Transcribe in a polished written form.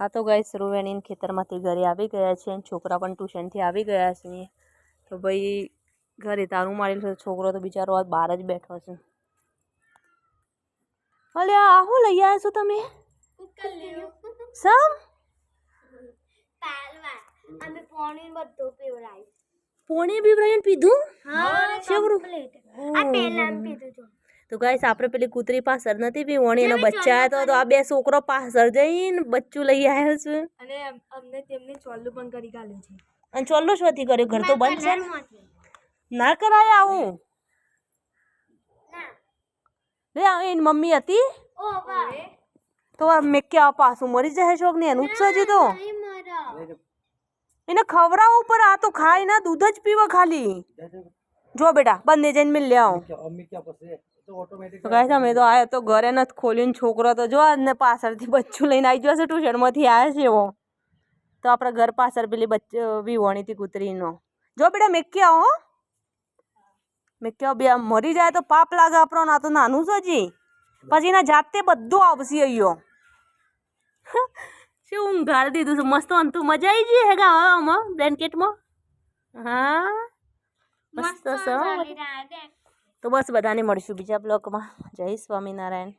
हाँ तो गाइस रुवेनी खेतरमांथी घरे આવી ગયા છે અને છોકરા પણ ટ્યુશનથી આવી ગયા છે તો ભાઈ ઘરે તારું મારેલ છે છોકરો તો બિચારો આજ બહાર જ બેઠો છે અલે આ હું લઈ આવ્યા છો તમે સમ પાલવા અમે પાણી બધું પીવરાય પોણી બીવરાઈને પીધું હા છેવરું આ પહેલા પીધું તો તો ગાઈસ આપણે પેલી કૂતરી પાછળ નથી પીવણી એનો બચ્ચા હતો તો આ બે છોકરો પાછળ જઈને બચ્ચું લઈ આવ્યો છે અને અમને તેમને ચોલ્લું પણ કરી ગાલ્યું છે અને ચોલ્લો શોથી કર્યો ઘર તો બંધ છે ને ના કરાય આવું રે આ એની મમ્મી હતી ઓ વાહ તો આ મેં ક્યાં પાછું મરી જાય શોક ને એનું જ સજી તો એને ખવડાવ ઉપર આ તો ખાય ના દૂધ જ પીવા ખાલી જો બેટા બંને જઈને મિલ લે આવો ગાઈસ અમે તો આયો તો ઘરે નથી ખોલ્યું છોકરો તો જો ને પાછળથી બચ્ચું લઈને આવી જશે ટ્યુશનમાંથી આવ્યા છે એવો તો આપણા ઘર પાછળ પેલી વિવણી હતી કૂતરીનો જો બેટા મેક્યા હો મેક્યા બે મરી જાય તો પાપ લાગે આપણો ના તો નાનું છે હજી પછી એના જાતે બધું આવશે અહીંયો શું ઊંઘાડી દીધું છે મસ્ત અંતું મજા આવી ગઈ હેગા આમાં બ્લેન્કેટમાં હા મસ્ત છે તો બસ બધાને મળશું બીજા બ્લોગમાં જય સ્વામિનારાયણ